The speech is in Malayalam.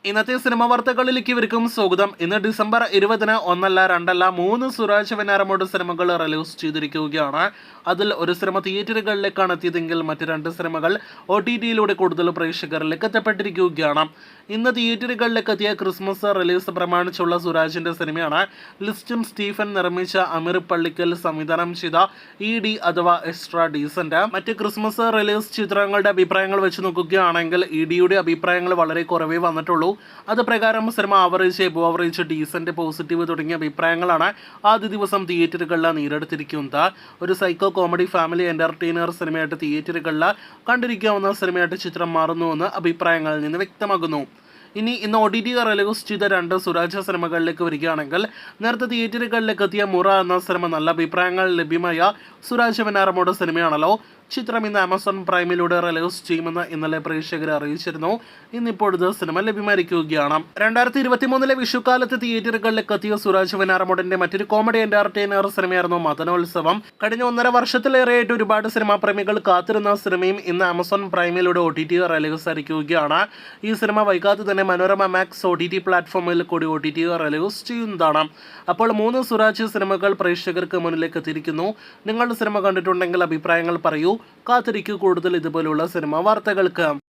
ഇന്നത്തെ സിനിമ വാർത്തകളിലേക്ക് ഇവർക്കും സ്വാഗതം. ഇന്ന് ഡിസംബർ 20 ഒന്നല്ല രണ്ടല്ല 3 സുരാജ് വെഞ്ഞാറമൂട് സിനിമകൾ റിലീസ് ചെയ്തിരിക്കുകയാണ്. അതിൽ ഒരു സിനിമ തിയേറ്ററുകളിലേക്കാണ് എത്തിയതെങ്കിൽ മറ്റ് 2 സിനിമകൾ OTT-യിലൂടെ കൂടുതൽ പ്രേക്ഷകരിലേക്ക് എത്തപ്പെട്ടിരിക്കുകയാണ്. ഇന്ന് തിയേറ്ററുകളിലേക്ക് എത്തിയ ക്രിസ്മസ് റിലീസ് പ്രമാണിച്ചുള്ള സുരാജിന്റെ സിനിമയാണ് ലിസ്റ്റും സ്റ്റീഫൻ നിർമ്മിച്ച അമീർ പള്ളിക്കൽ സംവിധാനം ചെയ്ത ED അഥവാ എക്സ്ട്രാ ഡീസന്റ്. മറ്റ് ക്രിസ്മസ് റിലീസ് ചിത്രങ്ങളുടെ അഭിപ്രായങ്ങൾ വെച്ച് നോക്കുകയാണെങ്കിൽ EDയുടെ അഭിപ്രായങ്ങൾ വളരെ കുറവേ വന്നിട്ടുള്ളൂ. അത് പ്രകാരം cinema average, above average, decent, positive തുടങ്ങിയ അഭിപ്രായങ്ങളാണ് ആദ്യ ദിവസം തിയേറ്ററുകളിൽ നേടിയെടുത്തിരിക്കുന്നത്. ഒരു സൈക്കോ കോമഡി ഫാമിലി എന്റർടൈനർ സിനിമയായിട്ട് തിയേറ്ററുകളിൽ കണ്ടിരിക്കാവുന്ന സിനിമയായിട്ട് ചിത്രം മാറുന്നുവെന്ന് അഭിപ്രായങ്ങളിൽ നിന്ന് വ്യക്തമാകുന്നു. ഇന്ന് OTT റിലീസ് ചെയ്ത 2 സുരാജ് സിനിമകളിലേക്ക് വരികയാണെങ്കിൽ, നേരത്തെ തിയേറ്ററുകളിലേക്ക് എത്തിയ മുറ എന്ന സിനിമ നല്ല അഭിപ്രായങ്ങൾ ലഭ്യമായ സുരാജ് വെഞ്ഞാറമൂട് സിനിമയാണല്ലോ. ചിത്രം ഇന്ന് ആമസോൺ പ്രൈമിലൂടെ റിലീസ് ചെയ്യുമെന്ന് ഇന്നലെ പ്രേക്ഷകരെ അറിയിച്ചിരുന്നു. ഇന്നിപ്പോഴത്തെ സിനിമ ലഭ്യമായിരിക്കുകയാണ്. 2023 വിഷുക്കാലത്ത് തിയേറ്ററുകളിലേക്ക് എത്തിയ സുരാജ് വെഞ്ഞാറമൂടിന്റെ മറ്റൊരു കോമഡി എന്റർടൈനർ സിനിമയായിരുന്നു മദനോത്സവം. കഴിഞ്ഞ 1.5 വർഷത്തിലേറെയായിട്ട് ഒരുപാട് സിനിമാ പ്രേമികൾ കാത്തിരുന്ന സിനിമയും ഇന്ന് ആമസോൺ പ്രൈമിലൂടെ OTT റിലീസ് ആയിരിക്കുകയാണ്. ഈ സിനിമ വൈകാതെ തന്നെ മനോരമ മാക്സ് OTT പ്ലാറ്റ്ഫോമിൽ കൂടി OTT റിലീസ് ചെയ്യുന്നതാണ്. അപ്പോൾ 3 സുരാജ് സിനിമകൾ പ്രേക്ഷകർക്ക് മുന്നിലേക്ക് എത്തിയിരിക്കുന്നു. നിങ്ങൾ സിനിമ കണ്ടിട്ടുണ്ടെങ്കിൽ അഭിപ്രായങ്ങൾ പറയൂ. കാത്തിരിക്കൂ കൂടുതൽ ഇതുപോലുള്ള സിനിമാ വാർത്തകൾക്ക്.